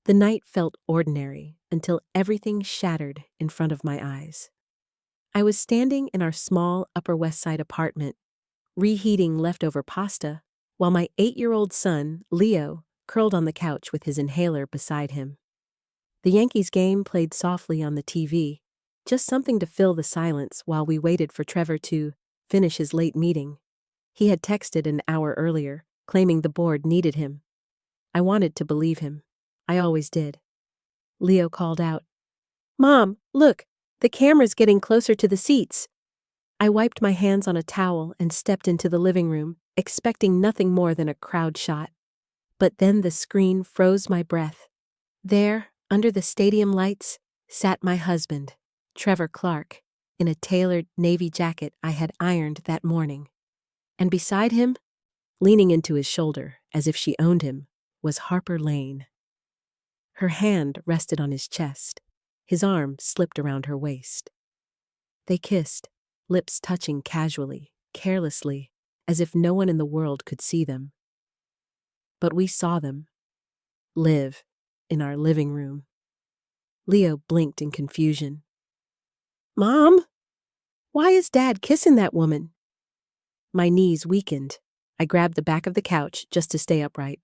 The night felt ordinary until everything shattered in front of my eyes. I was standing in our small Upper West Side apartment, reheating leftover pasta, while my 8-year-old son, Leo, curled on the couch with his inhaler beside him. The Yankees game played softly on the TV, just something to fill the silence while we waited for Trevor to finish his late meeting. He had texted an hour earlier, claiming the board needed him. I wanted to believe him. I always did. Leo called out, "Mom, look, the camera's getting closer to the seats." I wiped my hands on a towel and stepped into the living room, expecting nothing more than a crowd shot. But then the screen froze my breath. There, under the stadium lights, sat my husband, Trevor Clark, in a tailored navy jacket I had ironed that morning. And beside him, leaning into his shoulder as if she owned him, was Harper Lane. Her hand rested on his chest. His arm slipped around her waist. They kissed, lips touching casually, carelessly, as if no one in the world could see them. But we saw them, live, in our living room. Leo blinked in confusion. "Mom, why is Dad kissing that woman?" My knees weakened. I grabbed the back of the couch just to stay upright.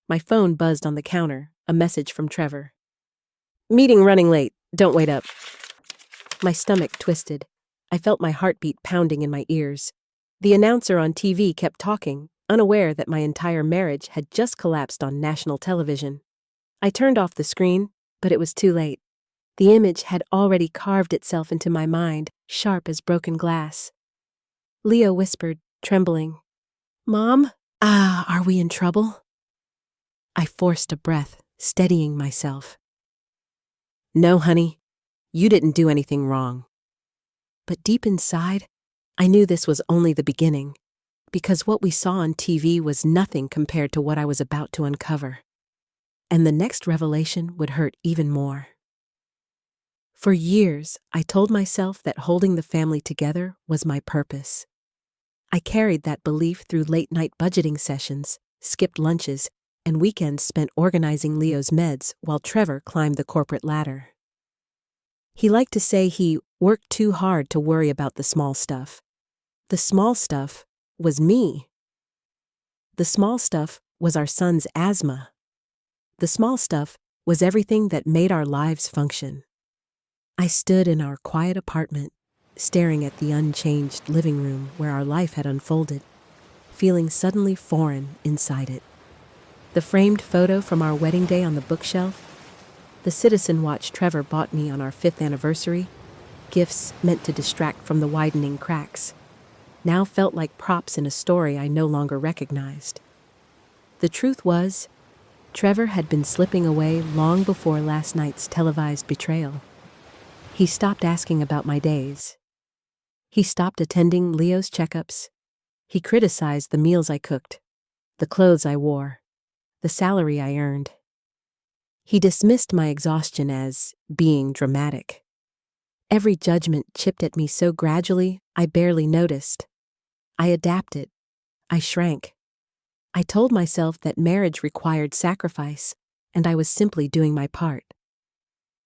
My phone buzzed on the counter, a message from Trevor. "Meeting running late, don't wait up." My stomach twisted. I felt my heartbeat pounding in my ears. The announcer on TV kept talking, unaware that my entire marriage had just collapsed on national television. I turned off the screen, but it was too late. The image had already carved itself into my mind, sharp as broken glass. Leo whispered, trembling, "Mom, are we in trouble?" I forced a breath, steadying myself. "No, honey, you didn't do anything wrong." But deep inside, I knew this was only the beginning, because what we saw on TV was nothing compared to what I was about to uncover. And the next revelation would hurt even more. For years, I told myself that holding the family together was my purpose. I carried that belief through late-night budgeting sessions, skipped lunches, and weekends spent organizing Leo's meds while Trevor climbed the corporate ladder. He liked to say he worked too hard to worry about the small stuff. The small stuff was me. The small stuff was our son's asthma. The small stuff was everything that made our lives function. I stood in our quiet apartment, staring at the unchanged living room where our life had unfolded, feeling suddenly foreign inside it. The framed photo from our wedding day on the bookshelf, the Citizen watch Trevor bought me on our 5th anniversary, gifts meant to distract from the widening cracks, now felt like props in a story I no longer recognized. The truth was, Trevor had been slipping away long before last night's televised betrayal. He stopped asking about my days. He stopped attending Leo's checkups. He criticized the meals I cooked, the clothes I wore, the salary I earned. He dismissed my exhaustion as being dramatic. Every judgment chipped at me so gradually, I barely noticed. I adapted. I shrank. I told myself that marriage required sacrifice, and I was simply doing my part.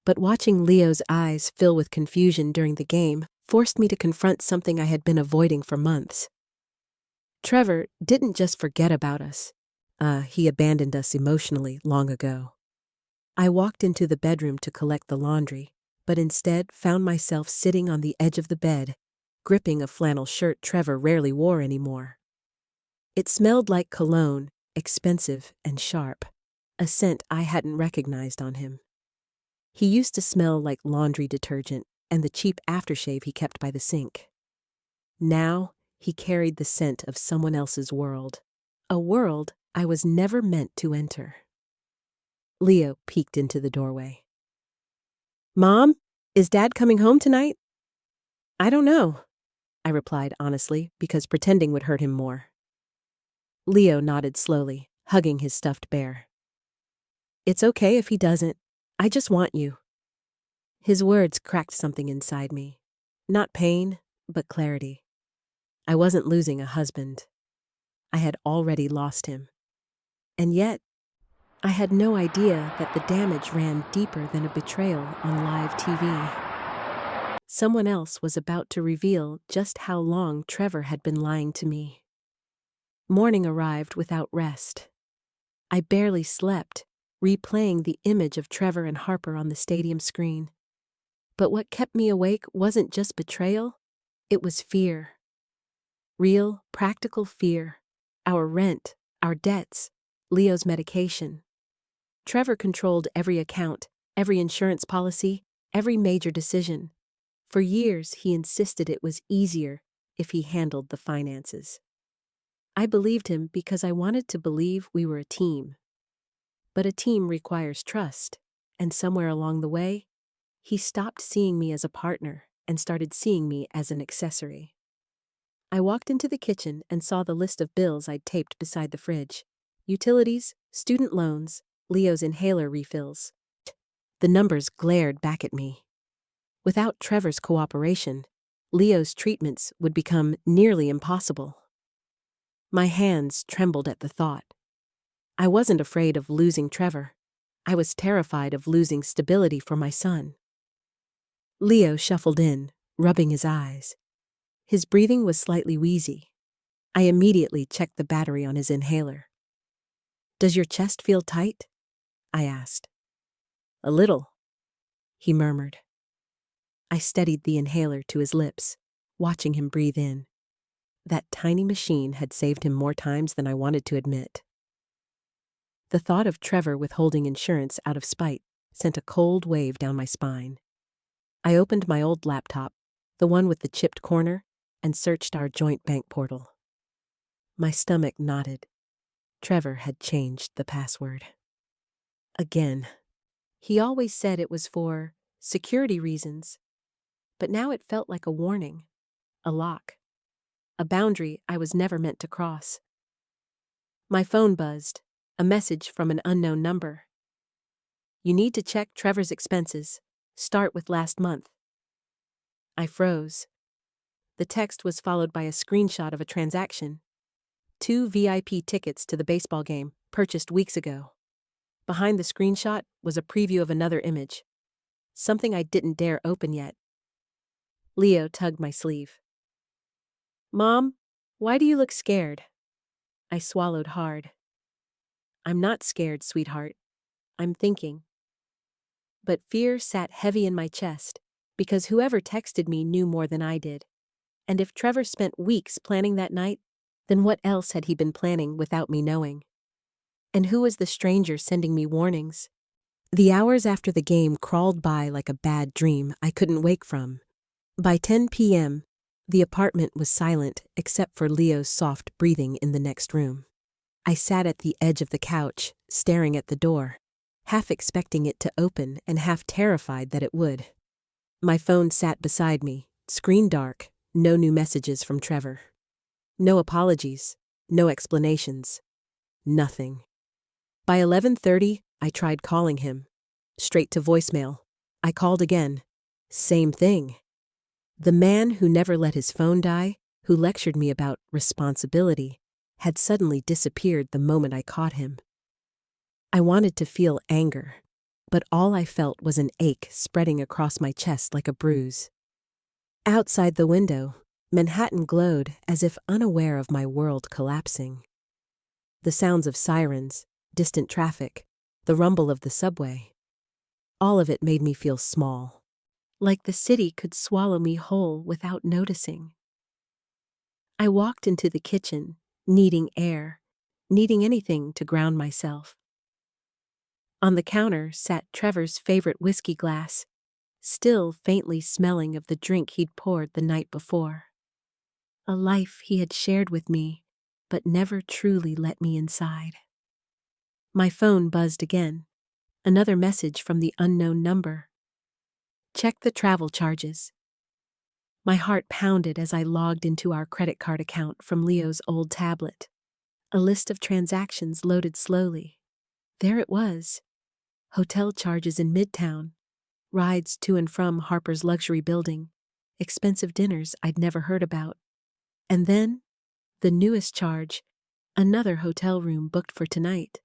But watching Leo's eyes fill with confusion during the game forced me to confront something I had been avoiding for months. Trevor didn't just forget about us. He abandoned us emotionally long ago. I walked into the bedroom to collect the laundry, but instead found myself sitting on the edge of the bed, gripping a flannel shirt Trevor rarely wore anymore. It smelled like cologne, expensive and sharp, a scent I hadn't recognized on him. He used to smell like laundry detergent and the cheap aftershave he kept by the sink. Now, he carried the scent of someone else's world, a world I was never meant to enter. Leo peeked into the doorway. "Mom, is Dad coming home tonight?" "I don't know," I replied honestly, because pretending would hurt him more. Leo nodded slowly, hugging his stuffed bear. "It's okay if he doesn't. I just want you." His words cracked something inside me. Not pain, but clarity. I wasn't losing a husband. I had already lost him. And yet, I had no idea that the damage ran deeper than a betrayal on live TV. Someone else was about to reveal just how long Trevor had been lying to me. Morning arrived without rest. I barely slept, replaying the image of Trevor and Harper on the stadium screen. But what kept me awake wasn't just betrayal, it was fear. Real, practical fear. Our rent, our debts, Leo's medication. Trevor controlled every account, every insurance policy, every major decision. For years, he insisted it was easier if he handled the finances. I believed him because I wanted to believe we were a team. But a team requires trust, and somewhere along the way, he stopped seeing me as a partner and started seeing me as an accessory. I walked into the kitchen and saw the list of bills I'd taped beside the fridge. Utilities, student loans, Leo's inhaler refills. The numbers glared back at me. Without Trevor's cooperation, Leo's treatments would become nearly impossible. My hands trembled at the thought. I wasn't afraid of losing Trevor. I was terrified of losing stability for my son. Leo shuffled in, rubbing his eyes. His breathing was slightly wheezy. I immediately checked the battery on his inhaler. "Does your chest feel tight?" I asked. "A little," he murmured. I steadied the inhaler to his lips, watching him breathe in. That tiny machine had saved him more times than I wanted to admit. The thought of Trevor withholding insurance out of spite sent a cold wave down my spine. I opened my old laptop, the one with the chipped corner, and searched our joint bank portal. My stomach knotted. Trevor had changed the password. Again. He always said it was for security reasons, but now it felt like a warning, a lock, a boundary I was never meant to cross. My phone buzzed, a message from an unknown number. "You need to check Trevor's expenses. Start with last month." I froze. The text was followed by a screenshot of a transaction. 2 VIP tickets to the baseball game, purchased weeks ago. Behind the screenshot was a preview of another image. Something I didn't dare open yet. Leo tugged my sleeve. "Mom, why do you look scared?" I swallowed hard. "I'm not scared, sweetheart. I'm thinking." But fear sat heavy in my chest, because whoever texted me knew more than I did. And if Trevor spent weeks planning that night, then what else had he been planning without me knowing? And who was the stranger sending me warnings? The hours after the game crawled by like a bad dream I couldn't wake from. By 10 p.m., the apartment was silent except for Leo's soft breathing in the next room. I sat at the edge of the couch, staring at the door, half expecting it to open and half terrified that it would. My phone sat beside me, screen dark, no new messages from Trevor. No apologies, no explanations, nothing. By 11:30, I tried calling him. Straight to voicemail. I called again. Same thing. The man who never let his phone die, who lectured me about responsibility, had suddenly disappeared the moment I caught him. I wanted to feel anger, but all I felt was an ache spreading across my chest like a bruise. Outside the window, Manhattan glowed as if unaware of my world collapsing. The sounds of sirens, distant traffic, the rumble of the subway. All of it made me feel small, like the city could swallow me whole without noticing. I walked into the kitchen, needing air, needing anything to ground myself. On the counter sat Trevor's favorite whiskey glass, still faintly smelling of the drink he'd poured the night before. A life he had shared with me, but never truly let me inside. My phone buzzed again. Another message from the unknown number. "Check the travel charges." My heart pounded as I logged into our credit card account from Leo's old tablet. A list of transactions loaded slowly. There it was. Hotel charges in Midtown, rides to and from Harper's luxury building, expensive dinners I'd never heard about. And then, the newest charge, another hotel room booked for tonight.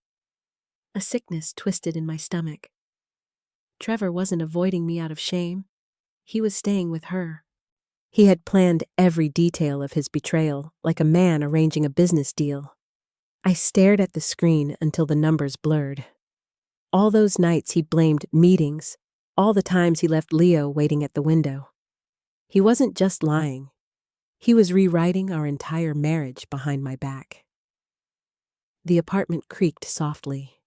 A sickness twisted in my stomach. Trevor wasn't avoiding me out of shame. He was staying with her. He had planned every detail of his betrayal, like a man arranging a business deal. I stared at the screen until the numbers blurred. All those nights he blamed meetings, all the times he left Leo waiting at the window. He wasn't just lying. He was rewriting our entire marriage behind my back. The apartment creaked softly.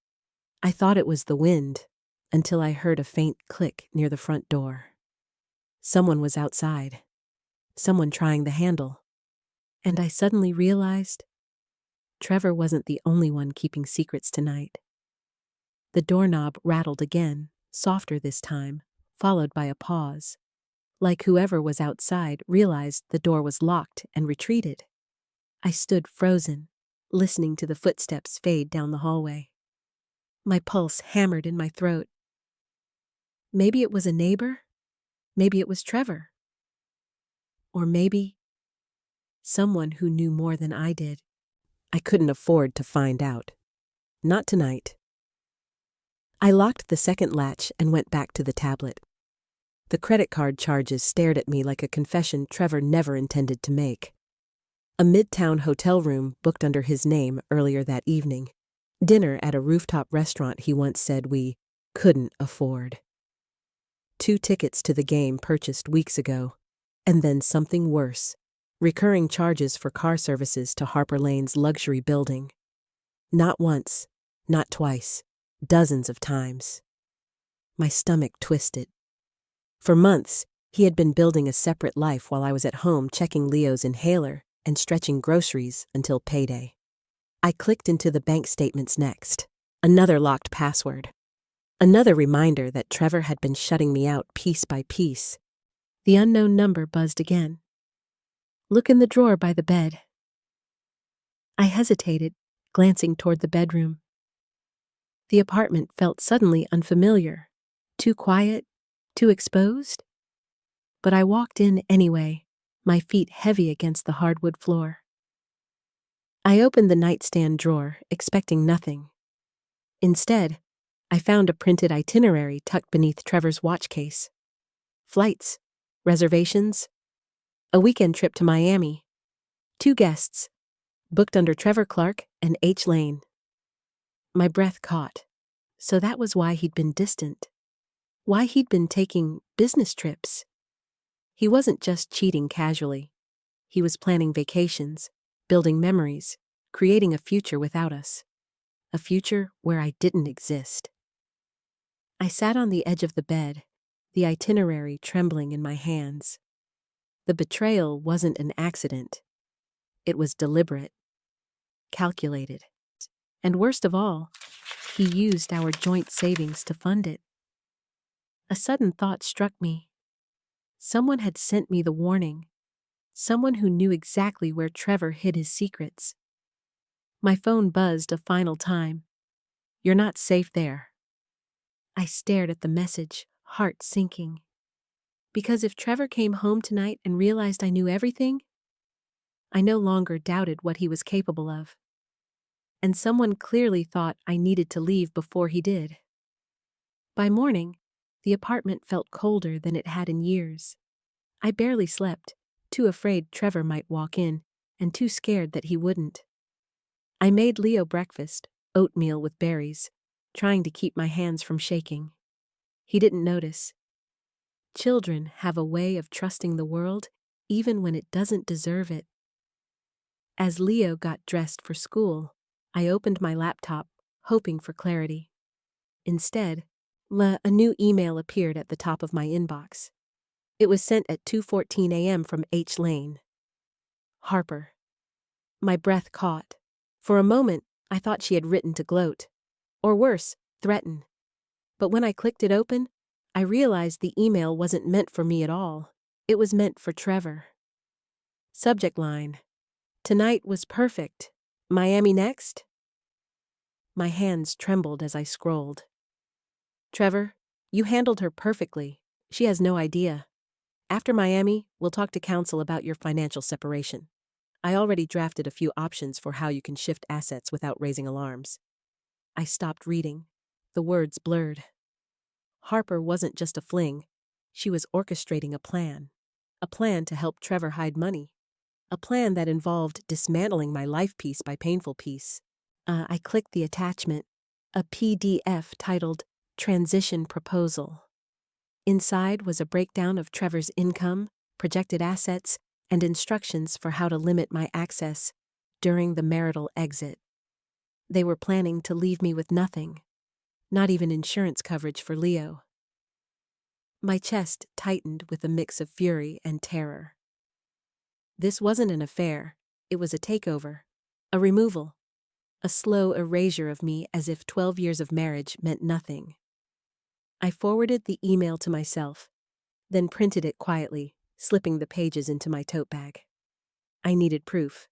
I thought it was the wind, until I heard a faint click near the front door. Someone was outside. Someone trying the handle. And I suddenly realized Trevor wasn't the only one keeping secrets tonight. The doorknob rattled again, softer this time, followed by a pause. Like whoever was outside realized the door was locked and retreated. I stood frozen, listening to the footsteps fade down the hallway. My pulse hammered in my throat. Maybe it was a neighbor. Maybe it was Trevor. Or maybe someone who knew more than I did. I couldn't afford to find out. Not tonight. I locked the second latch and went back to the tablet. The credit card charges stared at me like a confession Trevor never intended to make. A midtown hotel room booked under his name earlier that evening. Dinner at a rooftop restaurant he once said we couldn't afford. 2 tickets to the game purchased weeks ago. And then something worse. Recurring charges for car services to Harper Lane's luxury building. Not once, not twice, dozens of times. My stomach twisted. For months, he had been building a separate life while I was at home checking Leo's inhaler and stretching groceries until payday. I clicked into the bank statements next. Another locked password. Another reminder that Trevor had been shutting me out piece by piece. The unknown number buzzed again. Look in the drawer by the bed. I hesitated, glancing toward the bedroom. The apartment felt suddenly unfamiliar. Too quiet, too exposed. But I walked in anyway, my feet heavy against the hardwood floor. I opened the nightstand drawer, expecting nothing. Instead, I found a printed itinerary tucked beneath Trevor's watch case. Flights, reservations, a weekend trip to Miami. 2 guests, booked under Trevor Clark and H. Lane. My breath caught. So that was why he'd been distant. Why he'd been taking business trips. He wasn't just cheating casually. He was planning vacations, building memories, creating a future without us. A future where I didn't exist. I sat on the edge of the bed, the itinerary trembling in my hands. The betrayal wasn't an accident. It was deliberate, calculated. And worst of all, he used our joint savings to fund it. A sudden thought struck me. Someone had sent me the warning. Someone who knew exactly where Trevor hid his secrets. My phone buzzed a final time. You're not safe there. I stared at the message, heart sinking. Because if Trevor came home tonight and realized I knew everything, I no longer doubted what he was capable of. And someone clearly thought I needed to leave before he did. By morning, the apartment felt colder than it had in years. I barely slept, too afraid Trevor might walk in, and too scared that he wouldn't. I made Leo breakfast, oatmeal with berries, trying to keep my hands from shaking. He didn't notice. Children have a way of trusting the world even when it doesn't deserve it. As Leo got dressed for school, I opened my laptop, hoping for clarity. Instead, a new email appeared at the top of my inbox. It was sent at 2:14 a.m. from H. Lane. Harper. My breath caught. For a moment, I thought she had written to gloat. Or worse, threaten. But when I clicked it open, I realized the email wasn't meant for me at all. It was meant for Trevor. Subject line. Tonight was perfect. Miami next? My hands trembled as I scrolled. Trevor, you handled her perfectly. She has no idea. After Miami, we'll talk to counsel about your financial separation. I already drafted a few options for how you can shift assets without raising alarms. I stopped reading. The words blurred. Harper wasn't just a fling. She was orchestrating a plan. A plan to help Trevor hide money. A plan that involved dismantling my life piece by painful piece. I clicked the attachment, a PDF titled Transition Proposal. Inside was a breakdown of Trevor's income, projected assets, and instructions for how to limit my access during the marital exit. They were planning to leave me with nothing, not even insurance coverage for Leo. My chest tightened with a mix of fury and terror. This wasn't an affair, it was a takeover, a removal, a slow erasure of me as if 12 years of marriage meant nothing. I forwarded the email to myself, then printed it quietly, slipping the pages into my tote bag. I needed proof.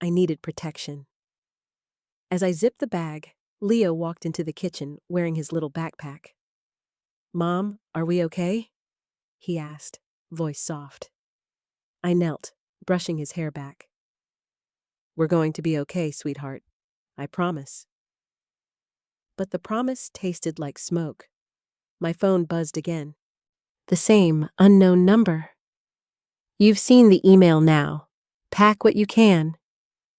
I needed protection. As I zipped the bag, Leo walked into the kitchen wearing his little backpack. "Mom, are we okay?" he asked, voice soft. I knelt, brushing his hair back. "We're going to be okay, sweetheart. I promise." But the promise tasted like smoke. My phone buzzed again. The same unknown number. "You've seen the email now. Pack what you can.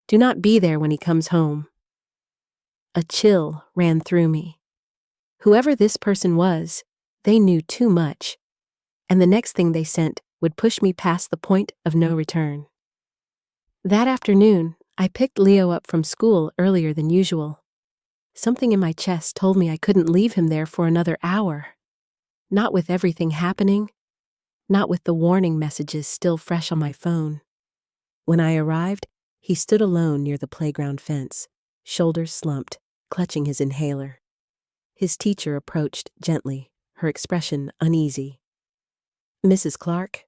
Do not be there when he comes home." A chill ran through me. Whoever this person was, they knew too much, and the next thing they sent would push me past the point of no return. That afternoon, I picked Leo up from school earlier than usual. Something in my chest told me I couldn't leave him there for another hour. Not with everything happening, not with the warning messages still fresh on my phone. When I arrived, he stood alone near the playground fence, shoulders slumped, clutching his inhaler. His teacher approached gently, her expression uneasy. "Mrs. Clark?"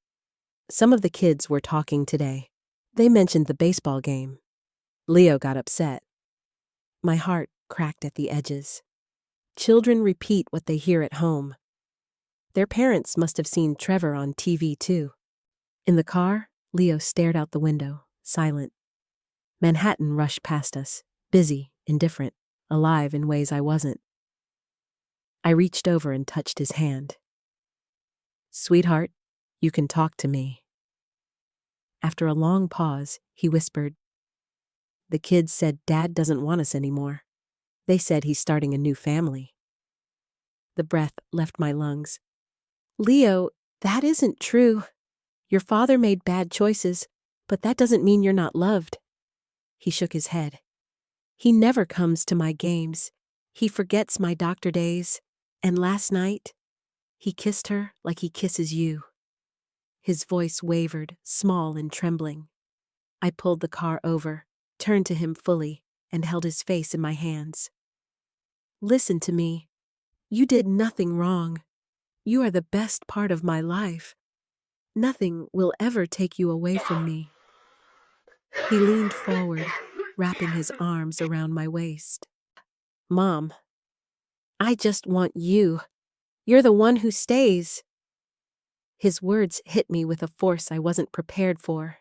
Some of the kids were talking today. They mentioned the baseball game. Leo got upset. My heart cracked at the edges. Children repeat what they hear at home. Their parents must have seen Trevor on TV too. In the car, Leo stared out the window, silent. Manhattan rushed past us, busy, indifferent, alive in ways I wasn't. I reached over and touched his hand. "Sweetheart, you can talk to me." After a long pause, he whispered, "The kids said Dad doesn't want us anymore. They said he's starting a new family." The breath left my lungs. "Leo, that isn't true. Your father made bad choices, but that doesn't mean you're not loved." He shook his head. "He never comes to my games. He forgets my doctor days. And last night, he kissed her like he kisses you." His voice wavered, small and trembling. I pulled the car over, turned to him fully, and held his face in my hands. "Listen to me. You did nothing wrong. You are the best part of my life. Nothing will ever take you away from me." He leaned forward, wrapping his arms around my waist. "Mom, I just want you. You're the one who stays." His words hit me with a force I wasn't prepared for.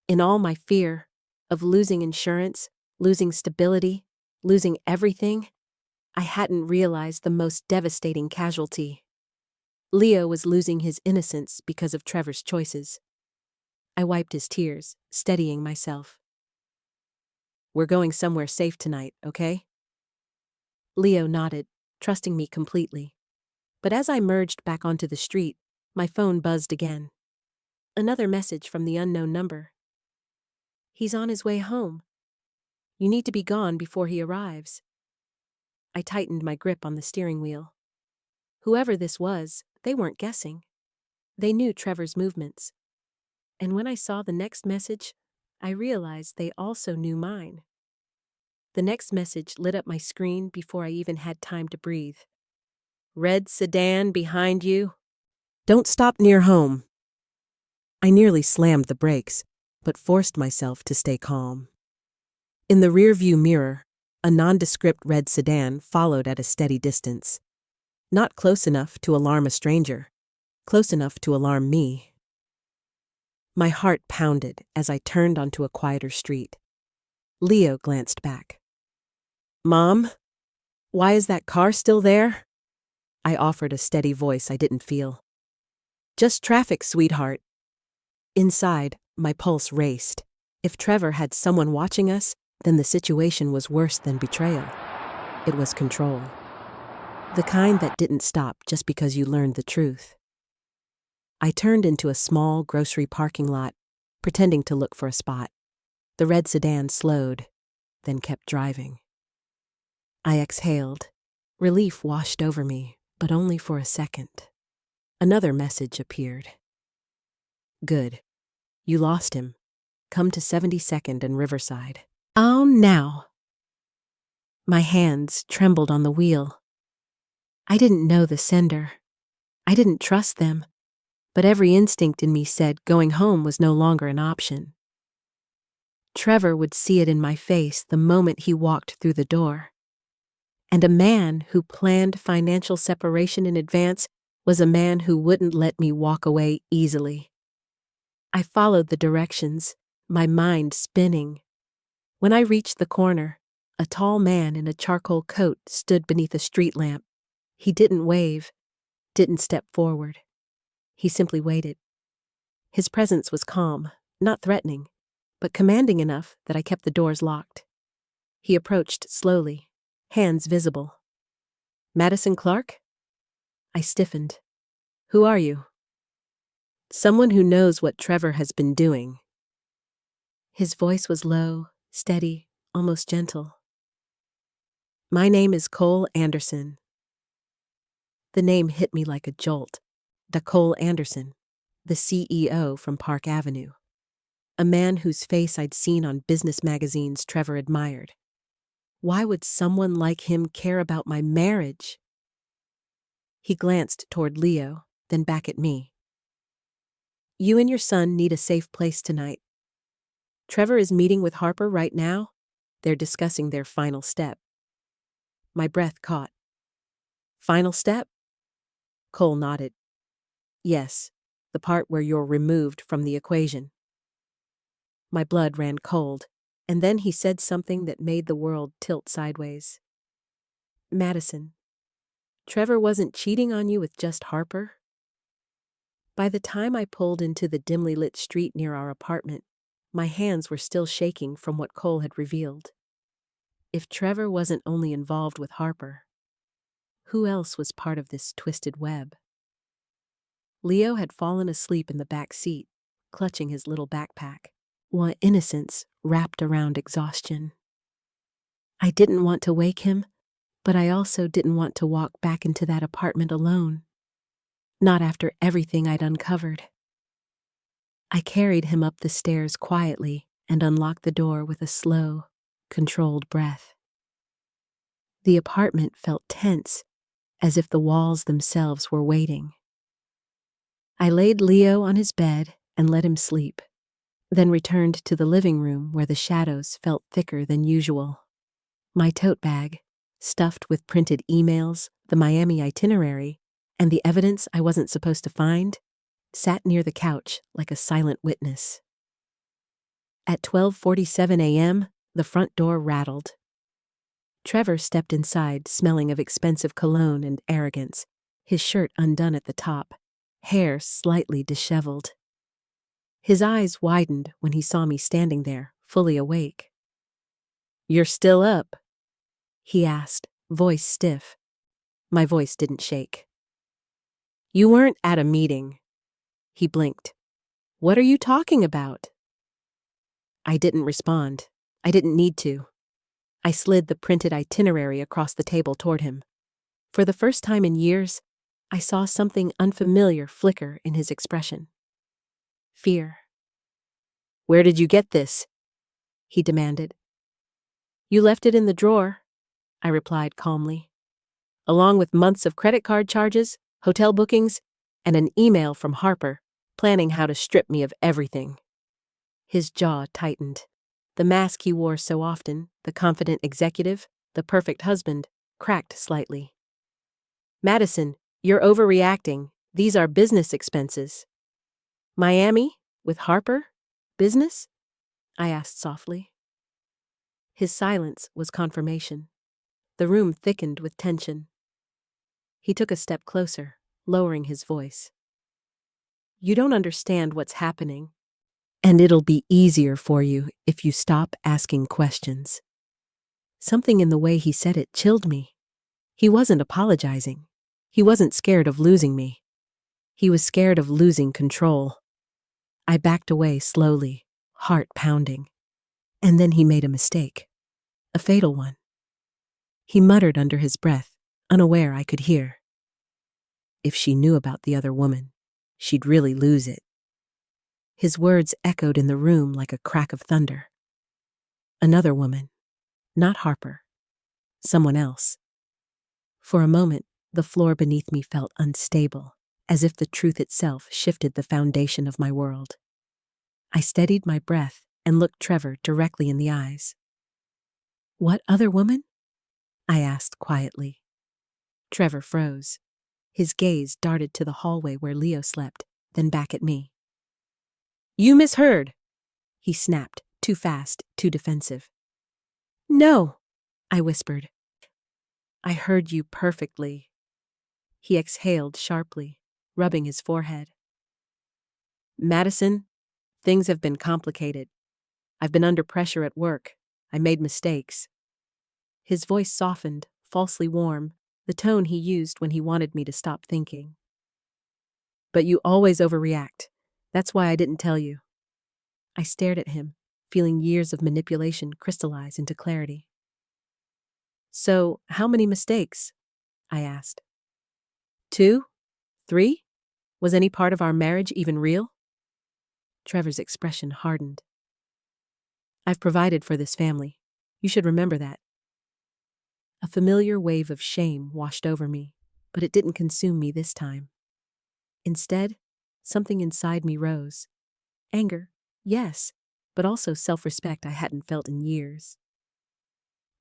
In all my fear of losing insurance, losing stability, losing everything, I hadn't realized the most devastating casualty. Leo was losing his innocence because of Trevor's choices. I wiped his tears, steadying myself. "We're going somewhere safe tonight, okay?" Leo nodded, trusting me completely. But as I merged back onto the street, my phone buzzed again. Another message from the unknown number. "He's on his way home. You need to be gone before he arrives." I tightened my grip on the steering wheel. Whoever this was, they weren't guessing. They knew Trevor's movements. And when I saw the next message, I realized they also knew mine. The next message lit up my screen before I even had time to breathe. "Red sedan behind you. Don't stop near home." I nearly slammed the brakes, but forced myself to stay calm. In the rearview mirror, a nondescript red sedan followed at a steady distance. Not close enough to alarm a stranger, close enough to alarm me. My heart pounded as I turned onto a quieter street. Leo glanced back. "Mom?" Why is that car still there? I offered a steady voice I didn't feel. Just traffic, sweetheart. Inside, my pulse raced. If Trevor had someone watching us, then the situation was worse than betrayal. It was control. The kind that didn't stop just because you learned the truth. I turned into a small grocery parking lot, pretending to look for a spot. The red sedan slowed, then kept driving. I exhaled. Relief washed over me, but only for a second. Another message appeared. Good. You lost him. Come to 72nd and Riverside. Oh, now. My hands trembled on the wheel. I didn't know the sender. I didn't trust them, but every instinct in me said going home was no longer an option. Trevor would see it in my face the moment he walked through the door. And a man who planned financial separation in advance was a man who wouldn't let me walk away easily. I followed the directions, my mind spinning. When I reached the corner, a tall man in a charcoal coat stood beneath a street lamp. He didn't wave, didn't step forward. He simply waited. His presence was calm, not threatening, but commanding enough that I kept the doors locked. He approached slowly, hands visible. Madison Clark? I stiffened. Who are you? Someone who knows what Trevor has been doing. His voice was low, steady, almost gentle. My name is Cole Anderson. The name hit me like a jolt. Cole Anderson, the CEO from Park Avenue. A man whose face I'd seen on business magazines Trevor admired. Why would someone like him care about my marriage? He glanced toward Leo, then back at me. You and your son need a safe place tonight. Trevor is meeting with Harper right now. They're discussing their final step. My breath caught. Final step? Cole nodded. Yes, the part where you're removed from the equation. My blood ran cold, and then he said something that made the world tilt sideways. Madison, Trevor wasn't cheating on you with just Harper? By the time I pulled into the dimly lit street near our apartment, my hands were still shaking from what Cole had revealed. If Trevor wasn't only involved with Harper, who else was part of this twisted web? Leo had fallen asleep in the back seat, clutching his little backpack, while innocence wrapped around exhaustion. I didn't want to wake him, but I also didn't want to walk back into that apartment alone. Not after everything I'd uncovered. I carried him up the stairs quietly and unlocked the door with a slow, controlled breath. The apartment felt tense, as if the walls themselves were waiting. I laid Leo on his bed and let him sleep, then returned to the living room where the shadows felt thicker than usual. My tote bag, stuffed with printed emails, the Miami itinerary, and the evidence I wasn't supposed to find, sat near the couch like a silent witness. At 12:47 a.m., the front door rattled. Trevor stepped inside, smelling of expensive cologne and arrogance, his shirt undone at the top, hair slightly disheveled. His eyes widened when he saw me standing there, fully awake. "You're still up?" he asked, voice stiff. My voice didn't shake. "You weren't at a meeting." He blinked. "What are you talking about?" I didn't respond. I didn't need to. I slid the printed itinerary across the table toward him. For the first time in years, I saw something unfamiliar flicker in his expression. Fear. "Where did you get this?" he demanded. "You left it in the drawer," I replied calmly, along with months of credit card charges, hotel bookings, and an email from Harper planning how to strip me of everything. His jaw tightened. The mask he wore so often, the confident executive, the perfect husband, cracked slightly. "Madison, you're overreacting. These are business expenses." "Miami? With Harper? Business?" I asked softly. His silence was confirmation. The room thickened with tension. He took a step closer, lowering his voice. You don't understand what's happening, and it'll be easier for you if you stop asking questions. Something in the way he said it chilled me. He wasn't apologizing. He wasn't scared of losing me. He was scared of losing control. I backed away slowly, heart pounding. And then he made a mistake. A fatal one. He muttered under his breath, unaware I could hear. If she knew about the other woman, she'd really lose it. His words echoed in the room like a crack of thunder. Another woman. Not Harper. Someone else. For a moment, the floor beneath me felt unstable, as if the truth itself shifted the foundation of my world. I steadied my breath and looked Trevor directly in the eyes. What other woman? I asked quietly. Trevor froze. His gaze darted to the hallway where Leo slept, then back at me. You misheard, he snapped, too fast, too defensive. No, I whispered. I heard you perfectly. He exhaled sharply, rubbing his forehead. Madison, things have been complicated. I've been under pressure at work. I made mistakes. His voice softened, falsely warm, the tone he used when he wanted me to stop thinking. But you always overreact. That's why I didn't tell you. I stared at him, feeling years of manipulation crystallize into clarity. So, how many mistakes? I asked. 2? 3? Was any part of our marriage even real? Trevor's expression hardened. I've provided for this family. You should remember that. A familiar wave of shame washed over me, but it didn't consume me this time. Instead, something inside me rose. Anger, yes, but also self-respect I hadn't felt in years.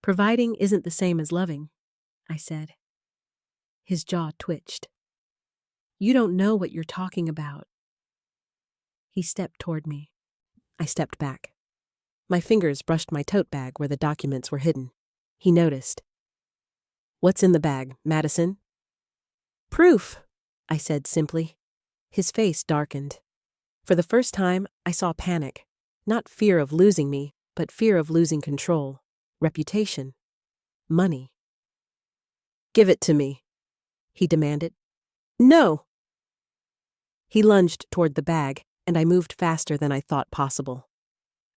Providing isn't the same as loving, I said. His jaw twitched. You don't know what you're talking about. He stepped toward me. I stepped back. My fingers brushed my tote bag where the documents were hidden. He noticed. What's in the bag, Madison? Proof, I said simply. His face darkened. For the first time, I saw panic. Not fear of losing me, but fear of losing control, reputation, money. Give it to me, he demanded. No! He lunged toward the bag, and I moved faster than I thought possible.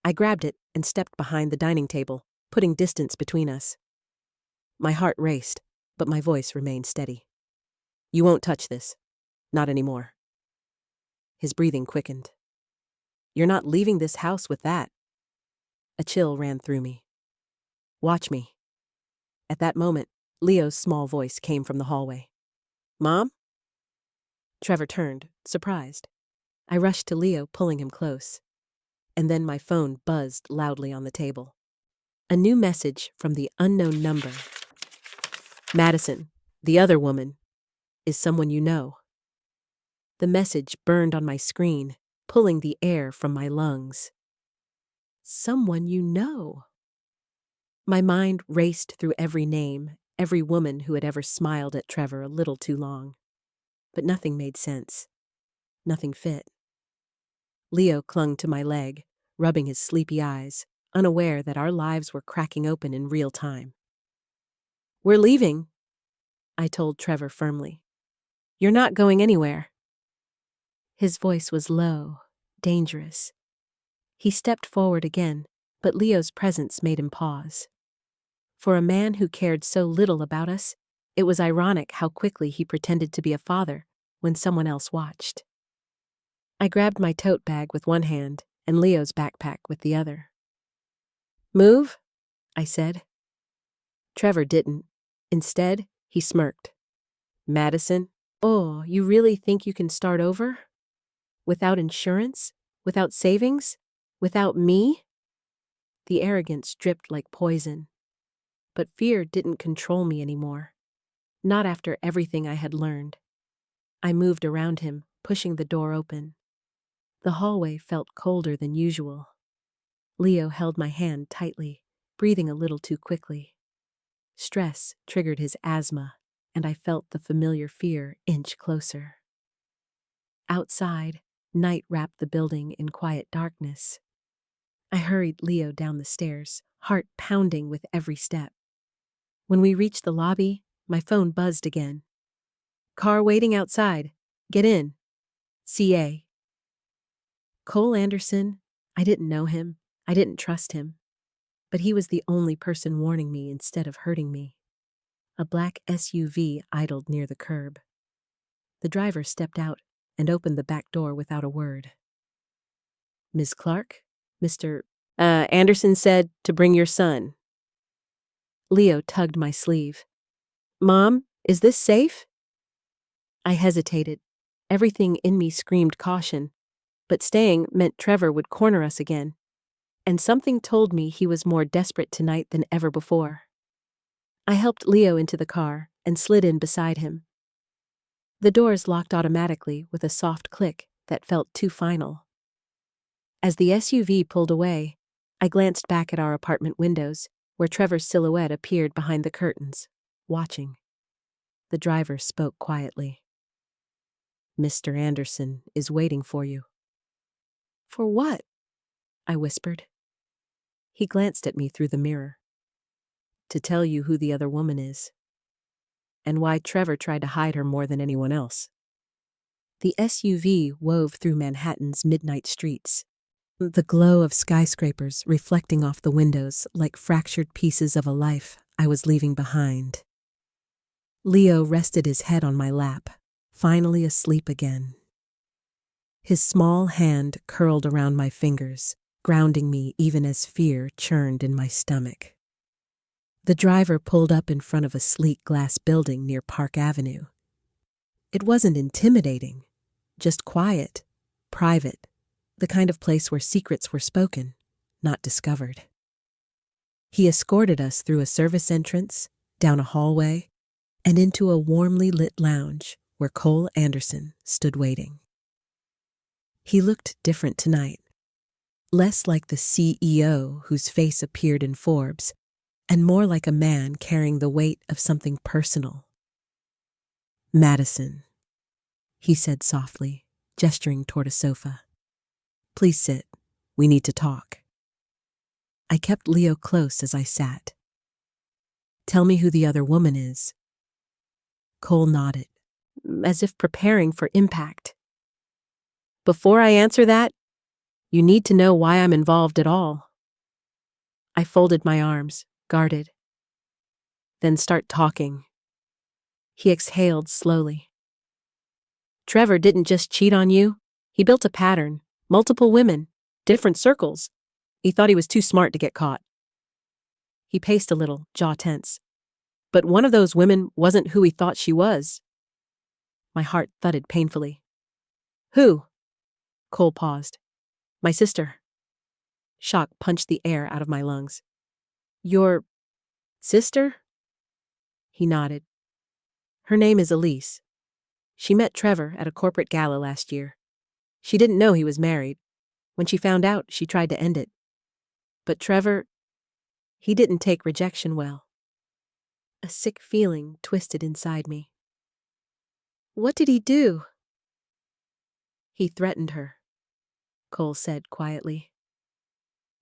I grabbed it and stepped behind the dining table, putting distance between us. My heart raced, but my voice remained steady. You won't touch this. Not anymore. His breathing quickened. You're not leaving this house with that. A chill ran through me. Watch me. At that moment, Leo's small voice came from the hallway. Mom? Trevor turned, surprised. I rushed to Leo, pulling him close. And then my phone buzzed loudly on the table. A new message from the unknown number. Madison, the other woman, is someone you know. The message burned on my screen, pulling the air from my lungs. Someone you know. My mind raced through every name, every woman who had ever smiled at Trevor a little too long. But nothing made sense. Nothing fit. Leo clung to my leg, rubbing his sleepy eyes, unaware that our lives were cracking open in real time. We're leaving, I told Trevor firmly. You're not going anywhere. His voice was low, dangerous. He stepped forward again, but Leo's presence made him pause. For a man who cared so little about us, it was ironic how quickly he pretended to be a father when someone else watched. I grabbed my tote bag with one hand and Leo's backpack with the other. Move, I said. Trevor didn't. Instead, he smirked. Madison, oh, you really think you can start over? Without insurance? Without savings? Without me? The arrogance dripped like poison. But fear didn't control me anymore. Not after everything I had learned. I moved around him, pushing the door open. The hallway felt colder than usual. Leo held my hand tightly, breathing a little too quickly. Stress triggered his asthma, and I felt the familiar fear inch closer. Outside, night wrapped the building in quiet darkness. I hurried Leo down the stairs, heart pounding with every step. When we reached the lobby, my phone buzzed again. "Car waiting outside. Get in. CA." Cole Anderson, I didn't know him. I didn't trust him. But he was the only person warning me instead of hurting me. A black SUV idled near the curb. The driver stepped out and opened the back door without a word. "Miss Clark? Mr. Anderson said to bring your son." Leo tugged my sleeve. "Mom, is this safe?" I hesitated. Everything in me screamed caution, but staying meant Trevor would corner us again, and something told me he was more desperate tonight than ever before. I helped Leo into the car and slid in beside him. The doors locked automatically with a soft click that felt too final. As the SUV pulled away, I glanced back at our apartment windows, where Trevor's silhouette appeared behind the curtains, watching. The driver spoke quietly. "Mr. Anderson is waiting for you." "For what?" I whispered. He glanced at me through the mirror. "To tell you who the other woman is, and why Trevor tried to hide her more than anyone else." The SUV wove through Manhattan's midnight streets, the glow of skyscrapers reflecting off the windows like fractured pieces of a life I was leaving behind. Leo rested his head on my lap, finally asleep again. His small hand curled around my fingers, grounding me even as fear churned in my stomach. The driver pulled up in front of a sleek glass building near Park Avenue. It wasn't intimidating, just quiet, private, the kind of place where secrets were spoken, not discovered. He escorted us through a service entrance, down a hallway, and into a warmly lit lounge where Cole Anderson stood waiting. He looked different tonight, less like the CEO whose face appeared in Forbes, and more like a man carrying the weight of something personal. "Madison," he said softly, gesturing toward a sofa. "Please sit. We need to talk." I kept Leo close as I sat. "Tell me who the other woman is." Cole nodded, as if preparing for impact. "Before I answer that, you need to know why I'm involved at all." I folded my arms, guarded. "Then start talking." He exhaled slowly. "Trevor didn't just cheat on you. He built a pattern, multiple women, different circles. He thought he was too smart to get caught." He paced a little, jaw tense. "But one of those women wasn't who he thought she was." My heart thudded painfully. "Who?" Cole paused. "My sister." Shock punched the air out of my lungs. "Your sister?" He nodded. "Her name is Elise. She met Trevor at a corporate gala last year. She didn't know he was married. When she found out, she tried to end it. But Trevor, he didn't take rejection well." A sick feeling twisted inside me. "What did he do?" "He threatened her," Cole said quietly.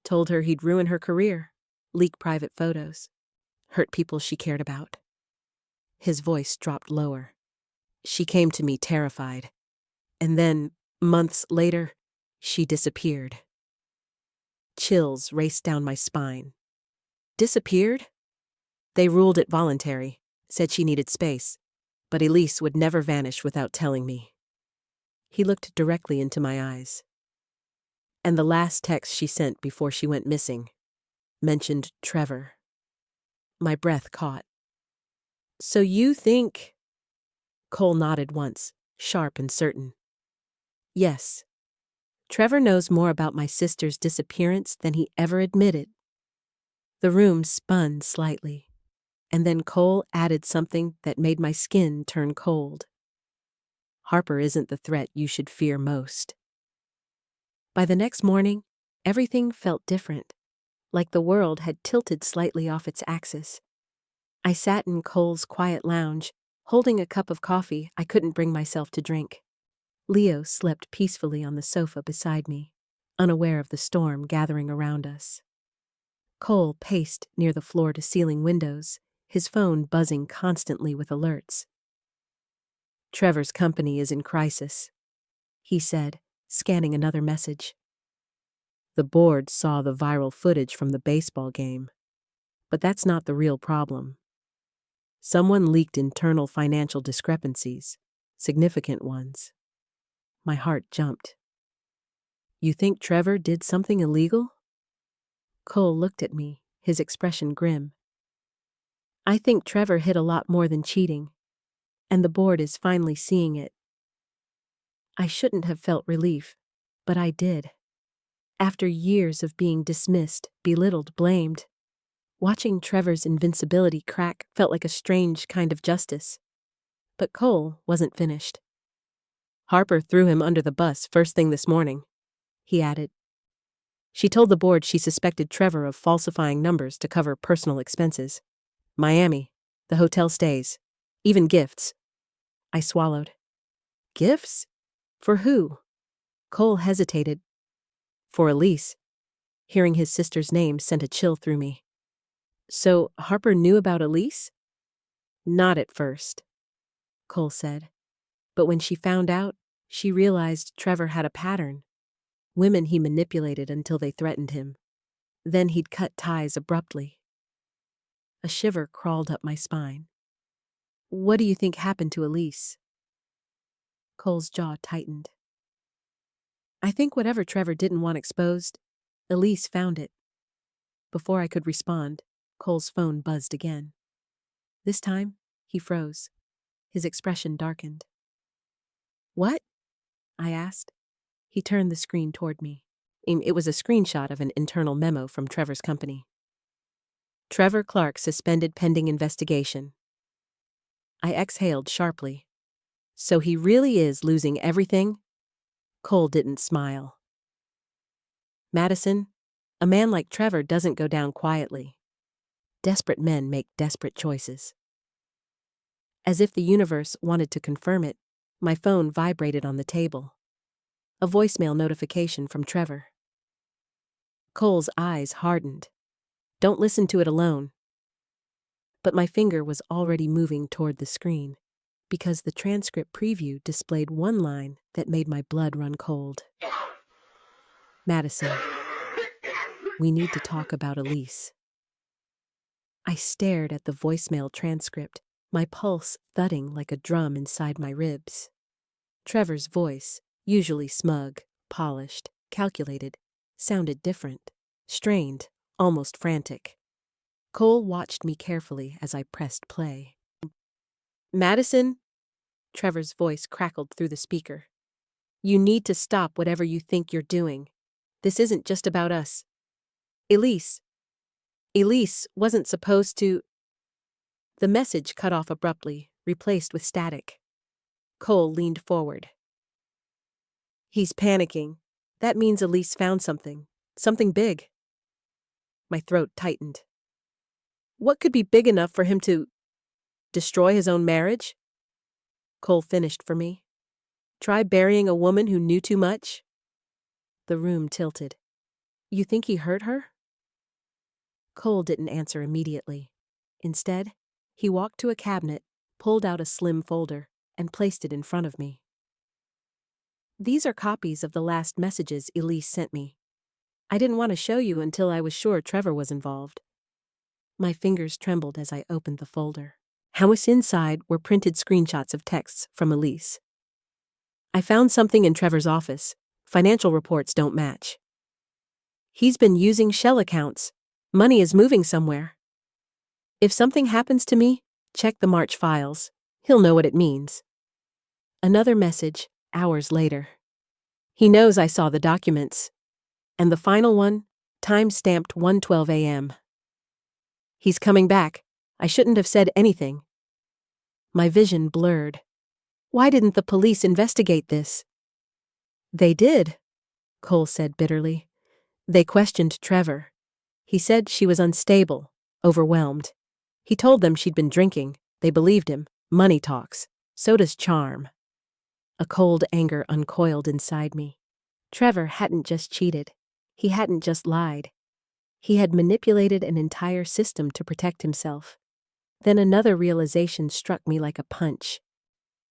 "Told her he'd ruin her career, leak private photos, hurt people she cared about." His voice dropped lower. "She came to me terrified. And then, months later, she disappeared." Chills raced down my spine. "Disappeared?" "They ruled it voluntary, said she needed space, but Elise would never vanish without telling me." He looked directly into my eyes. "And the last text she sent before she went missing mentioned Trevor." My breath caught. "So you think—" Cole nodded once, sharp and certain. "Yes. Trevor knows more about my sister's disappearance than he ever admitted." The room spun slightly, and then Cole added something that made my skin turn cold. "Harper isn't the threat you should fear most." By the next morning, everything felt different, like the world had tilted slightly off its axis. I sat in Cole's quiet lounge, holding a cup of coffee I couldn't bring myself to drink. Leo slept peacefully on the sofa beside me, unaware of the storm gathering around us. Cole paced near the floor-to-ceiling windows, his phone buzzing constantly with alerts. "Trevor's company is in crisis," he said, scanning another message. "The board saw the viral footage from the baseball game. But that's not the real problem. Someone leaked internal financial discrepancies, significant ones." My heart jumped. "You think Trevor did something illegal?" Cole looked at me, his expression grim. "I think Trevor hid a lot more than cheating, and the board is finally seeing it." I shouldn't have felt relief, but I did. After years of being dismissed, belittled, blamed, watching Trevor's invincibility crack felt like a strange kind of justice. But Cole wasn't finished. "Harper threw him under the bus first thing this morning," he added. "She told the board she suspected Trevor of falsifying numbers to cover personal expenses. Miami, the hotel stays, even gifts." I swallowed. "Gifts? For who?" Cole hesitated. "For Elise." Hearing his sister's name sent a chill through me. "So Harper knew about Elise?" "Not at first," Cole said. "But when she found out, she realized Trevor had a pattern. Women he manipulated until they threatened him. Then he'd cut ties abruptly." A shiver crawled up my spine. "What do you think happened to Elise?" Cole's jaw tightened. "I think whatever Trevor didn't want exposed, Elise found it." Before I could respond, Cole's phone buzzed again. This time, he froze. His expression darkened. "What?" I asked. He turned the screen toward me. It was a screenshot of an internal memo from Trevor's company. "Trevor Clark suspended pending investigation." I exhaled sharply. "So he really is losing everything?" Cole didn't smile. "Madison, a man like Trevor doesn't go down quietly. Desperate men make desperate choices." As if the universe wanted to confirm it, my phone vibrated on the table. A voicemail notification from Trevor. Cole's eyes hardened. "Don't listen to it alone." But my finger was already moving toward the screen, because the transcript preview displayed one line that made my blood run cold. "Madison, we need to talk about Elise." I stared at the voicemail transcript, my pulse thudding like a drum inside my ribs. Trevor's voice, usually smug, polished, calculated, sounded different, strained, almost frantic. Cole watched me carefully as I pressed play. "Madison," Trevor's voice crackled through the speaker. "You need to stop whatever you think you're doing. This isn't just about us. Elise wasn't supposed to—" The message cut off abruptly, replaced with static. Cole leaned forward. "He's panicking. That means Elise found something big." My throat tightened. "What could be big enough for him to destroy his own marriage?" Cole finished for me. "Try burying a woman who knew too much?" The room tilted. "You think he hurt her?" Cole didn't answer immediately. Instead, he walked to a cabinet, pulled out a slim folder, and placed it in front of me. "These are copies of the last messages Elise sent me. I didn't want to show you until I was sure Trevor was involved." My fingers trembled as I opened the folder. What's inside were printed screenshots of texts from Elise. "I found something in Trevor's office. Financial reports don't match. He's been using shell accounts. Money is moving somewhere. If something happens to me, check the March files. He'll know what it means." Another message, hours later. "He knows I saw the documents." And the final one, time-stamped 1:12 a.m. "He's coming back. I shouldn't have said anything." My vision blurred. Why didn't the police investigate this? "They did," Cole said bitterly. "They questioned Trevor. He said she was unstable, overwhelmed. He told them she'd been drinking. They believed him. Money talks. So does charm. A cold anger uncoiled inside me. Trevor hadn't just cheated. He hadn't just lied. He had manipulated an entire system to protect himself. Then another realization struck me like a punch.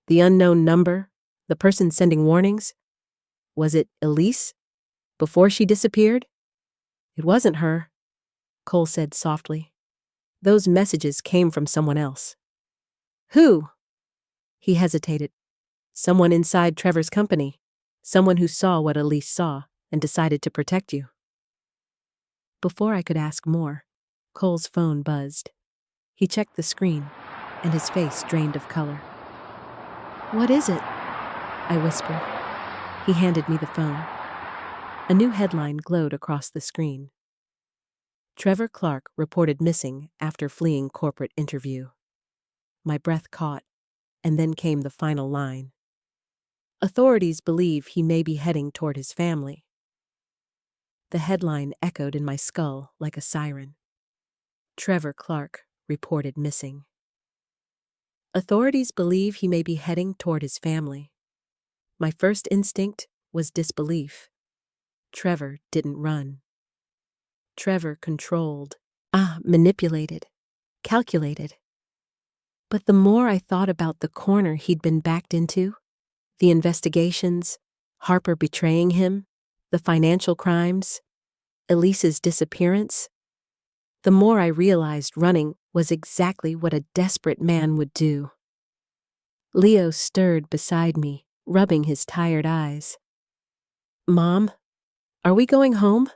The unknown number, the person sending warnings, was it Elise? Before she disappeared? It wasn't her, Cole said softly. Those messages came from someone else. Who? He hesitated. Someone inside Trevor's company. Someone who saw what Elise saw and decided to protect you. Before I could ask more, Cole's phone buzzed. He checked the screen, and his face drained of color. What is it? I whispered. He handed me the phone. A new headline glowed across the screen. Trevor Clark reported missing after fleeing corporate interview. My breath caught, and then came the final line. Authorities believe he may be heading toward his family. The headline echoed in my skull like a siren. Trevor Clark reported missing. Authorities believe he may be heading toward his family. My first instinct was disbelief. Trevor didn't run. Trevor controlled, manipulated, calculated. But the more I thought about the corner he'd been backed into, the investigations, Harper betraying him, the financial crimes, Elise's disappearance, the more I realized running was exactly what a desperate man would do. Leo stirred beside me, rubbing his tired eyes. Mom, are we going home?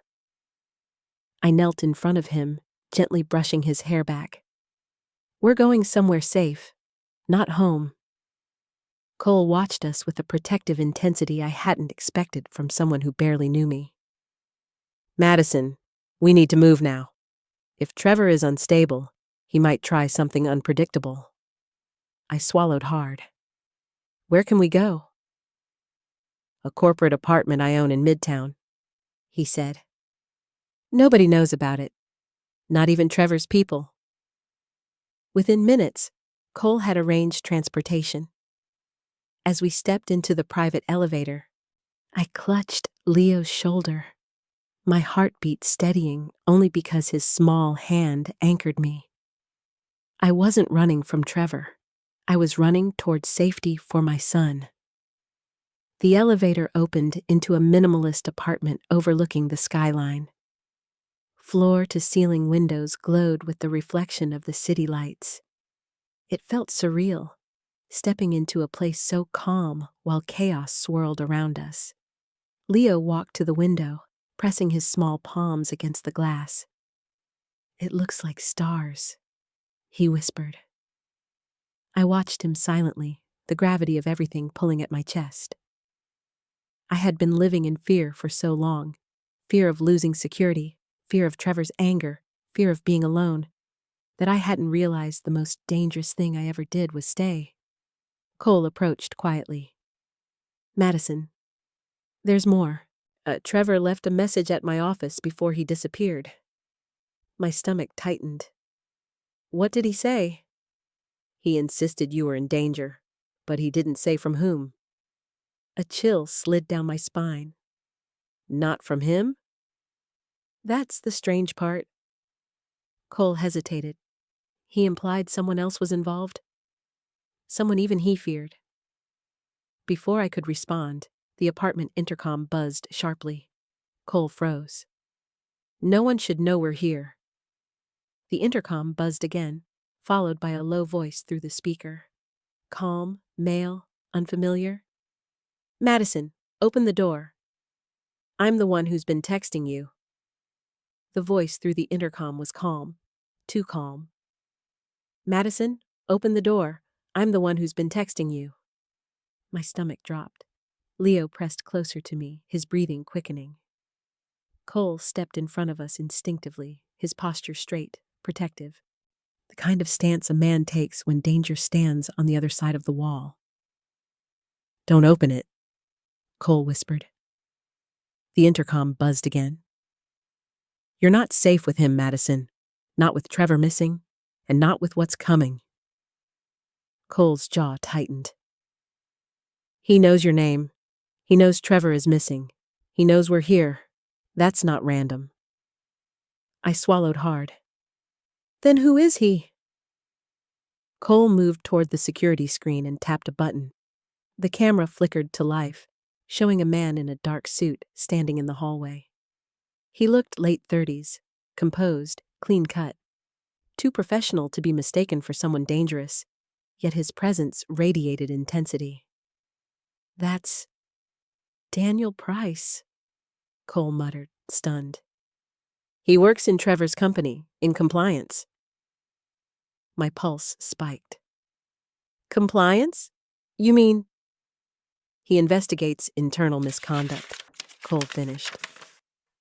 I knelt in front of him, gently brushing his hair back. We're going somewhere safe, not home. Cole watched us with a protective intensity I hadn't expected from someone who barely knew me. Madison, we need to move now. If Trevor is unstable, he might try something unpredictable. I swallowed hard. Where can we go? A corporate apartment I own in Midtown, he said. Nobody knows about it. Not even Trevor's people. Within minutes, Cole had arranged transportation. As we stepped into the private elevator, I clutched Leo's shoulder, my heartbeat steadying only because his small hand anchored me. I wasn't running from Trevor. I was running toward safety for my son. The elevator opened into a minimalist apartment overlooking the skyline. Floor-to-ceiling windows glowed with the reflection of the city lights. It felt surreal, stepping into a place so calm while chaos swirled around us. Leo walked to the window, pressing his small palms against the glass. It looks like stars, he whispered. I watched him silently, the gravity of everything pulling at my chest. I had been living in fear for so long, fear of losing security, fear of Trevor's anger, fear of being alone, that I hadn't realized the most dangerous thing I ever did was stay. Cole approached quietly. Madison, there's more. Trevor left a message at my office before he disappeared. My stomach tightened. What did he say? He insisted you were in danger, but he didn't say from whom. A chill slid down my spine. Not from him? That's the strange part. Cole hesitated. He implied someone else was involved. Someone even he feared. Before I could respond, the apartment intercom buzzed sharply. Cole froze. No one should know we're here. The intercom buzzed again, followed by a low voice through the speaker. Calm, male, unfamiliar. Madison, open the door. I'm the one who's been texting you. The voice through the intercom was calm, too calm. Madison, open the door. I'm the one who's been texting you. My stomach dropped. Leo pressed closer to me, his breathing quickening. Cole stepped in front of us instinctively, his posture straight, protective. The kind of stance a man takes when danger stands on the other side of the wall. Don't open it, Cole whispered. The intercom buzzed again. You're not safe with him, Madison. Not with Trevor missing. and not with what's coming. Cole's jaw tightened. He knows your name. He knows Trevor is missing. He knows we're here. That's not random. I swallowed hard. Then who is he? Cole moved toward the security screen and tapped a button. The camera flickered to life, showing a man in a dark suit standing in the hallway. He looked late 30s, composed, clean-cut. Too professional to be mistaken for someone dangerous, yet his presence radiated intensity. That's Daniel Price, Cole muttered, stunned. He works in Trevor's company, in compliance. My pulse spiked. Compliance? You mean? He investigates internal misconduct, Cole finished.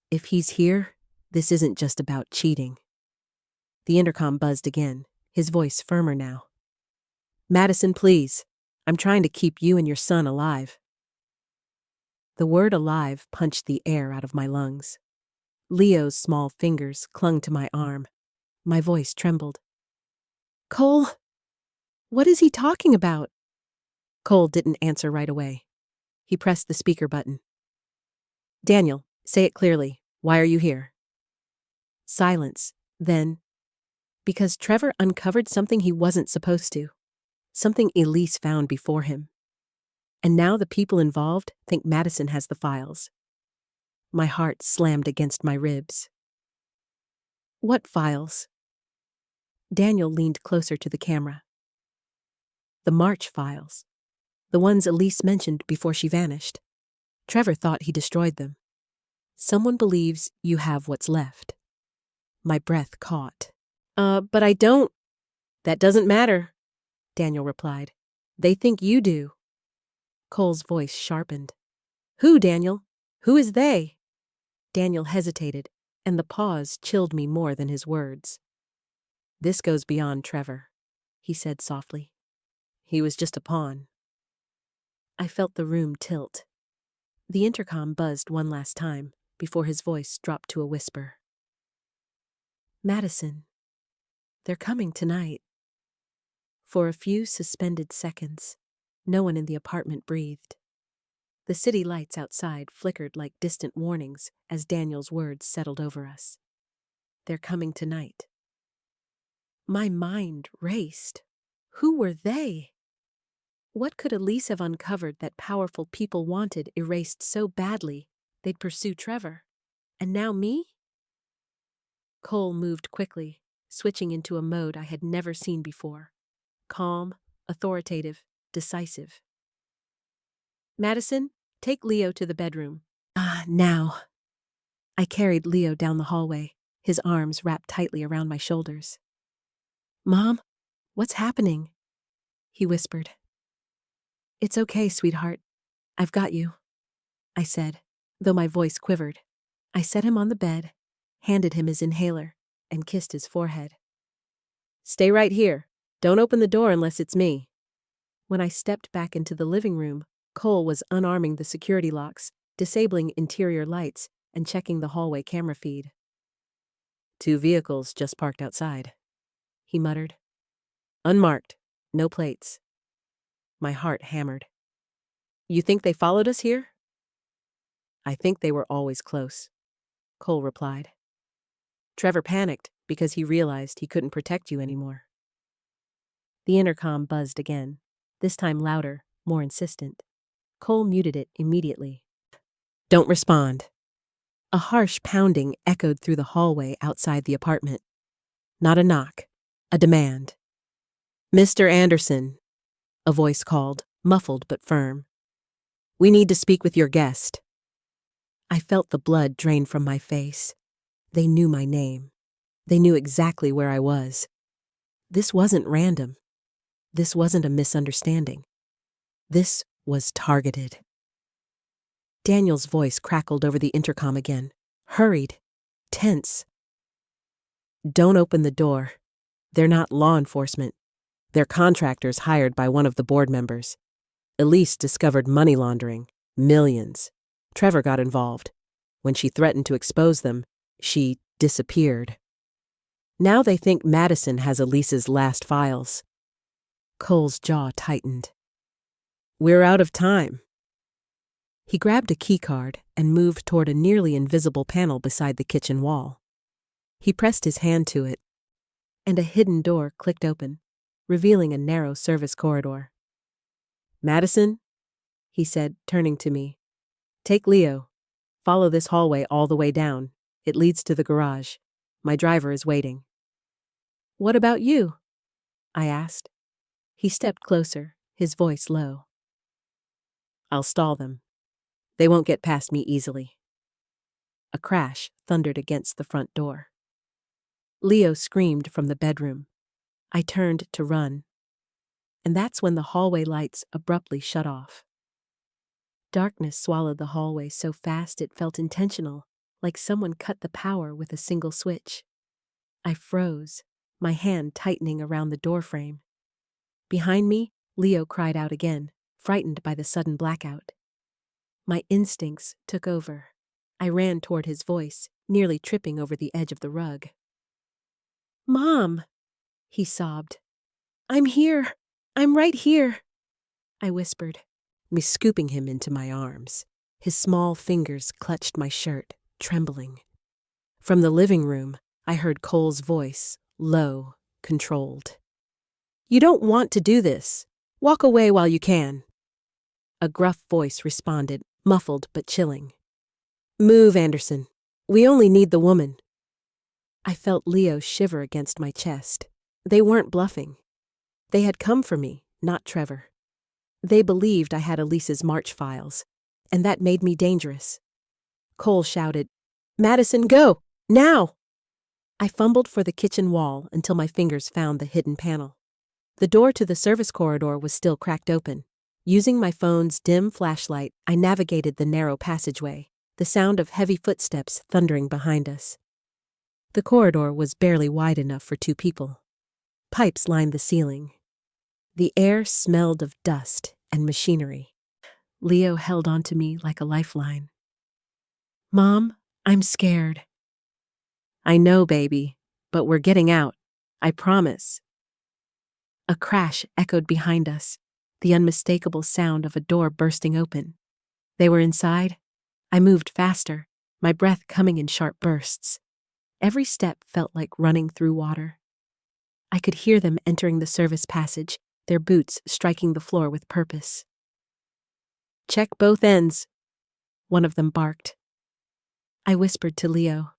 If he's here, this isn't just about cheating. The intercom buzzed again, his voice firmer now. Madison, please. I'm trying to keep you and your son alive. The word alive punched the air out of my lungs. Leo's small fingers clung to my arm. My voice trembled. Cole, what is he talking about? Cole didn't answer right away. He pressed the speaker button. Daniel, say it clearly. Why are you here? Silence. Then, because Trevor uncovered something he wasn't supposed to. Something Elise found before him. And now the people involved think Madison has the files. My heart slammed against my ribs. What files? Daniel leaned closer to the camera. The March files. The ones Elise mentioned before she vanished. Trevor thought he destroyed them. Someone believes you have what's left. My breath caught. But I don't. That doesn't matter, Daniel replied. They think you do. Cole's voice sharpened. Who, Daniel? Who is they? Daniel hesitated, and the pause chilled me more than his words. This goes beyond Trevor, he said softly. He was just a pawn. I felt the room tilt. The intercom buzzed one last time before his voice dropped to a whisper. Madison, they're coming tonight. For a few suspended seconds, no one in the apartment breathed. The city lights outside flickered like distant warnings as Daniel's words settled over us. They're coming tonight. My mind raced. Who were they? What could Elise have uncovered that powerful people wanted erased so badly they'd pursue Trevor? And now me? Cole moved quickly, switching into a mode I had never seen before. Calm, authoritative, decisive. Madison, take Leo to the bedroom. Now. I carried Leo down the hallway, his arms wrapped tightly around my shoulders. Mom, what's happening? He whispered. It's okay, sweetheart. I've got you, I said, though my voice quivered. I set him on the bed, handed him his inhaler, and kissed his forehead. Stay right here. Don't open the door unless it's me. When I stepped back into the living room, Cole was unarming the security locks, disabling interior lights, and checking the hallway camera feed. 2 vehicles just parked outside, he muttered. Unmarked, no plates. My heart hammered. You think they followed us here? I think they were always close, Cole replied. Trevor panicked because he realized he couldn't protect you anymore. The intercom buzzed again, this time louder, more insistent. Cole muted it immediately. Don't respond. A harsh pounding echoed through the hallway outside the apartment. Not a knock, a demand. Mr. Anderson, a voice called, muffled but firm. We need to speak with your guest. I felt the blood drain from my face. They knew my name. They knew exactly where I was. This wasn't random. This wasn't a misunderstanding. This was targeted. Daniel's voice crackled over the intercom again, hurried, tense. Don't open the door. They're not law enforcement. They're contractors hired by one of the board members. Elise discovered money laundering, millions. Trevor got involved. When she threatened to expose them, she disappeared. Now they think Madison has Elise's last files. Cole's jaw tightened. We're out of time. He grabbed a keycard and moved toward a nearly invisible panel beside the kitchen wall. He pressed his hand to it, and a hidden door clicked open, revealing a narrow service corridor. Madison, he said, turning to me. Take Leo. Follow this hallway all the way down. It leads to the garage. My driver is waiting. What about you? I asked. He stepped closer, his voice low. I'll stall them. They won't get past me easily. A crash thundered against the front door. Leo screamed from the bedroom. I turned to run. And that's when the hallway lights abruptly shut off. Darkness swallowed the hallway so fast it felt intentional, like someone cut the power with a single switch. I froze, my hand tightening around the doorframe. Behind me, Leo cried out again, frightened by the sudden blackout. My instincts took over. I ran toward his voice, nearly tripping over the edge of the rug. Mom, he sobbed. I'm here. I'm right here. I whispered, me scooping him into my arms. His small fingers clutched my shirt, trembling. From the living room, I heard Cole's voice, low, controlled. You don't want to do this. Walk away while you can. A gruff voice responded, muffled but chilling. Move, Anderson. We only need the woman. I felt Leo shiver against my chest. They weren't bluffing. They had come for me, not Trevor. They believed I had Elise's March files, and that made me dangerous. Cole shouted, Madison, go! Now! I fumbled for the kitchen wall until my fingers found the hidden panel. The door to the service corridor was still cracked open. Using my phone's dim flashlight, I navigated the narrow passageway, the sound of heavy footsteps thundering behind us. The corridor was barely wide enough for 2 people. Pipes lined the ceiling. The air smelled of dust and machinery. Leo held onto me like a lifeline. Mom, I'm scared. I know, baby, but we're getting out. I promise. A crash echoed behind us, the unmistakable sound of a door bursting open. They were inside. I moved faster, my breath coming in sharp bursts. Every step felt like running through water. I could hear them entering the service passage, their boots striking the floor with purpose. Check both ends, one of them barked. I whispered to Leo.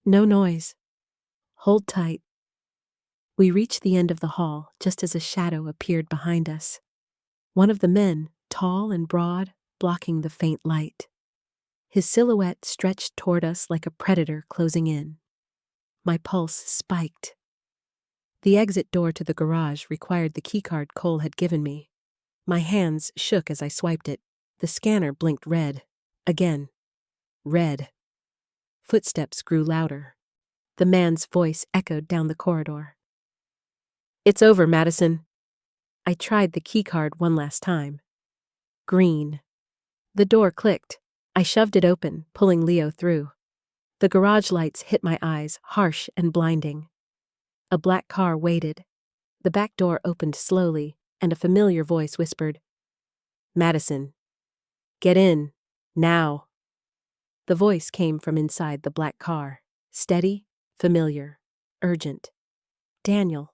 No noise. Hold tight. We reached the end of the hall just as a shadow appeared behind us. One of the men, tall and broad, blocking the faint light. His silhouette stretched toward us like a predator closing in. My pulse spiked. The exit door to the garage required the keycard Cole had given me. My hands shook as I swiped it. The scanner blinked red. Again. Red. Footsteps grew louder. The man's voice echoed down the corridor. It's over, Madison. I tried the keycard one last time. Green. The door clicked. I shoved it open, pulling Leo through. The garage lights hit my eyes, harsh and blinding. A black car waited. The back door opened slowly, and a familiar voice whispered, Madison, get in, now. The voice came from inside the black car, steady, familiar, urgent. Daniel.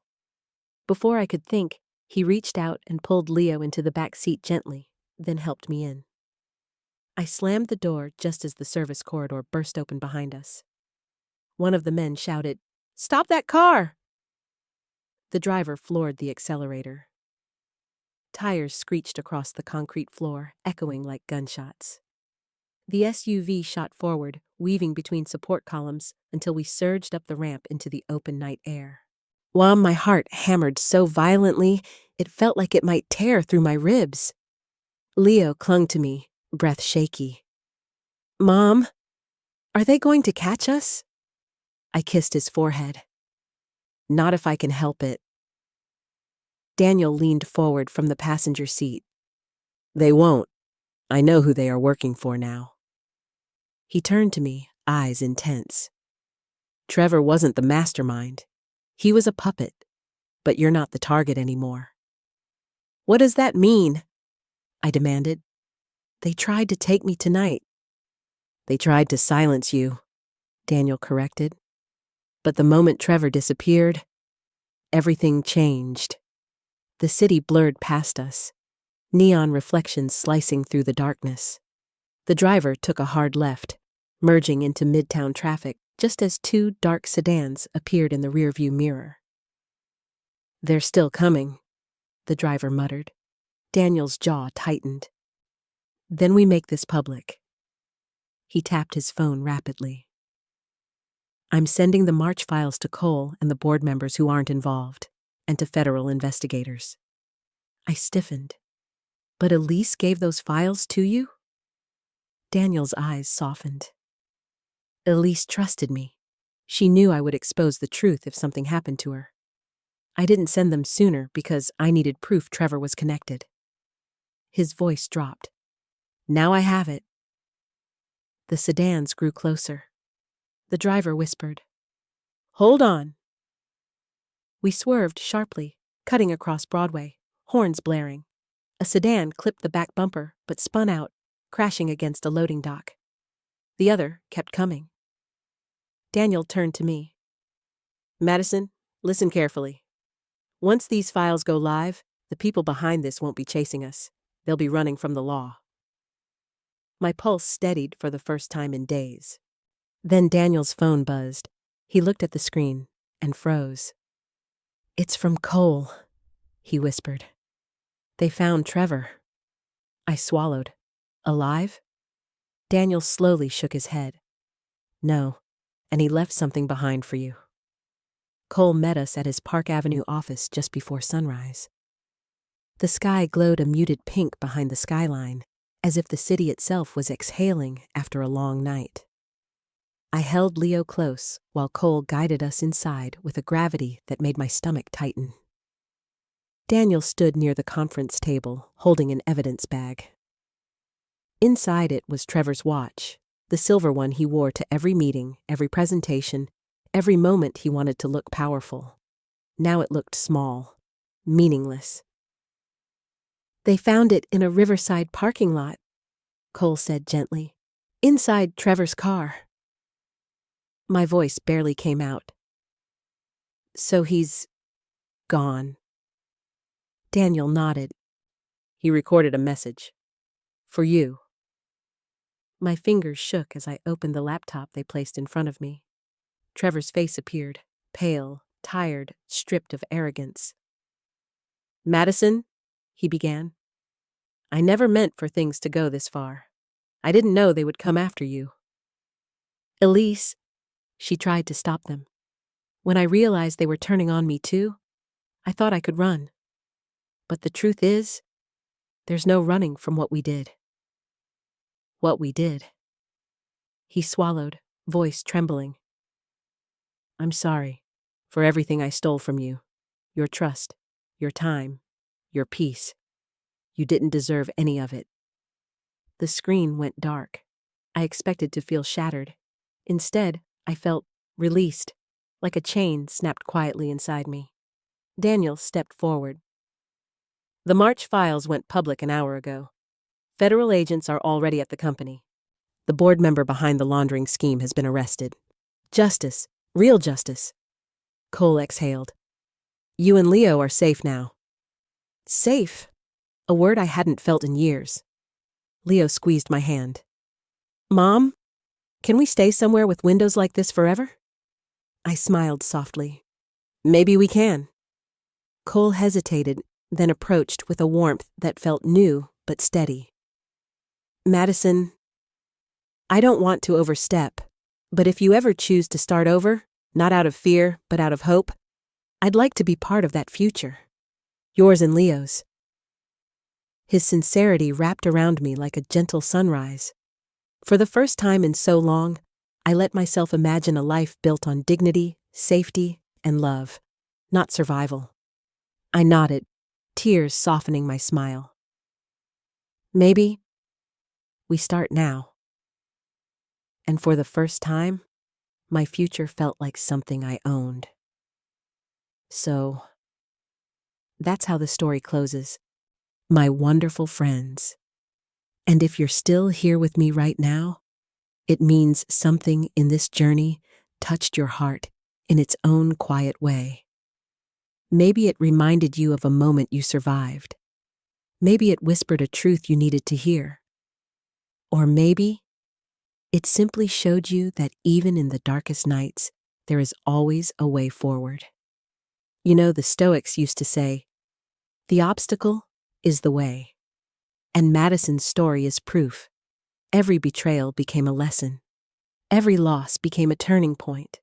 Before I could think, he reached out and pulled Leo into the back seat gently, then helped me in. I slammed the door just as the service corridor burst open behind us. One of the men shouted, Stop that car! The driver floored the accelerator. Tires screeched across the concrete floor, echoing like gunshots. The SUV shot forward, weaving between support columns until we surged up the ramp into the open night air. While my heart hammered so violently, it felt like it might tear through my ribs. Leo clung to me, breath shaky. Mom, are they going to catch us? I kissed his forehead. Not if I can help it. Daniel leaned forward from the passenger seat. They won't. I know who they are working for now. He turned to me, eyes intense. Trevor wasn't the mastermind. He was a puppet, but you're not the target anymore. What does that mean? I demanded. They tried to take me tonight. They tried to silence you, Daniel corrected. But the moment Trevor disappeared, everything changed. The city blurred past us, neon reflections slicing through the darkness. The driver took a hard left, merging into midtown traffic just as two dark sedans appeared in the rearview mirror. They're still coming, the driver muttered. Daniel's jaw tightened. Then we make this public. He tapped his phone rapidly. I'm sending the March files to Cole and the board members who aren't involved, and to federal investigators. I stiffened. But Elise gave those files to you? Daniel's eyes softened. Elise trusted me. She knew I would expose the truth if something happened to her. I didn't send them sooner because I needed proof Trevor was connected. His voice dropped. Now I have it. The sedans grew closer. The driver whispered, Hold on. We swerved sharply, cutting across Broadway, horns blaring. A sedan clipped the back bumper but spun out, crashing against a loading dock. The other kept coming. Daniel turned to me. Madison, listen carefully. Once these files go live, the people behind this won't be chasing us. They'll be running from the law. My pulse steadied for the first time in days. Then Daniel's phone buzzed. He looked at the screen and froze. It's from Cole, he whispered. They found Trevor. I swallowed. Alive? Daniel slowly shook his head. No, and he left something behind for you. Cole met us at his Park Avenue office just before sunrise. The sky glowed a muted pink behind the skyline, as if the city itself was exhaling after a long night. I held Leo close while Cole guided us inside with a gravity that made my stomach tighten. Daniel stood near the conference table, holding an evidence bag. Inside it was Trevor's watch, the silver one he wore to every meeting, every presentation, every moment he wanted to look powerful. Now it looked small, meaningless. They found it in a Riverside parking lot, Cole said gently, inside Trevor's car. My voice barely came out. So he's gone. Daniel nodded. He recorded a message. For you. My fingers shook as I opened the laptop they placed in front of me. Trevor's face appeared, pale, tired, stripped of arrogance. Madison, he began. I never meant for things to go this far. I didn't know they would come after you. Elise, she tried to stop them. When I realized they were turning on me too, I thought I could run. But the truth is, there's no running from what we did. What we did. He swallowed, voice trembling. I'm sorry for everything I stole from you. Your trust, your time, your peace. You didn't deserve any of it. The screen went dark. I expected to feel shattered. Instead, I felt released, like a chain snapped quietly inside me. Daniel stepped forward. The March files went public an hour ago. Federal agents are already at the company. The board member behind the laundering scheme has been arrested. Justice, real justice. Cole exhaled. You and Leo are safe now. Safe? A word I hadn't felt in years. Leo squeezed my hand. Mom, can we stay somewhere with windows like this forever? I smiled softly. Maybe we can. Cole hesitated, then approached with a warmth that felt new but steady. Madison, I don't want to overstep, but if you ever choose to start over, not out of fear, but out of hope, I'd like to be part of that future. Yours and Leo's. His sincerity wrapped around me like a gentle sunrise. For the first time in so long, I let myself imagine a life built on dignity, safety, and love, not survival. I nodded, tears softening my smile. Maybe we start now. And for the first time, my future felt like something I owned. So, that's how the story closes. My wonderful friends. And if you're still here with me right now, it means something in this journey touched your heart in its own quiet way. Maybe it reminded you of a moment you survived. Maybe it whispered a truth you needed to hear. Or maybe it simply showed you that even in the darkest nights, there is always a way forward. You know, the Stoics used to say, "The obstacle is the way." And Madison's story is proof. Every betrayal became a lesson. Every loss became a turning point.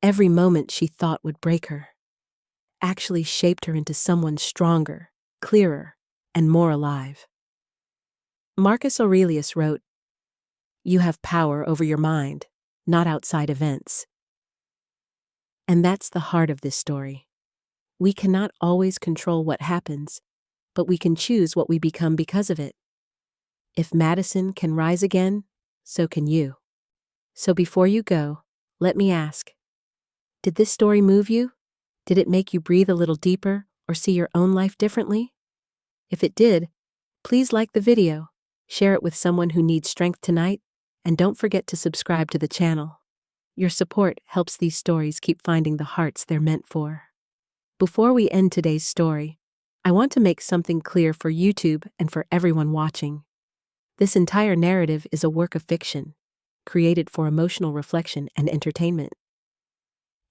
Every moment she thought would break her actually shaped her into someone stronger, clearer, and more alive. Marcus Aurelius wrote, "You have power over your mind, not outside events." And that's the heart of this story. We cannot always control what happens, but we can choose what we become because of it. If Madison can rise again, so can you. So before you go, let me ask, did this story move you? Did it make you breathe a little deeper or see your own life differently? If it did, please like the video, share it with someone who needs strength tonight, and don't forget to subscribe to the channel. Your support helps these stories keep finding the hearts they're meant for. Before we end today's story, I want to make something clear for YouTube and for everyone watching. This entire narrative is a work of fiction, created for emotional reflection and entertainment.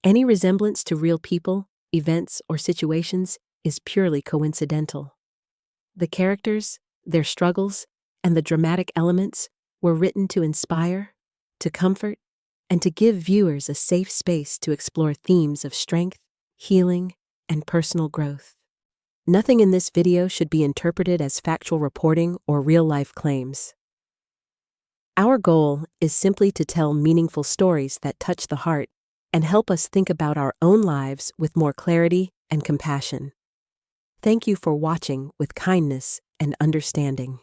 Any resemblance to real people, events, or situations is purely coincidental. The characters, their struggles, and the dramatic elements were written to inspire, to comfort, and to give viewers a safe space to explore themes of strength, healing, and personal growth. Nothing in this video should be interpreted as factual reporting or real-life claims. Our goal is simply to tell meaningful stories that touch the heart and help us think about our own lives with more clarity and compassion. Thank you for watching with kindness and understanding.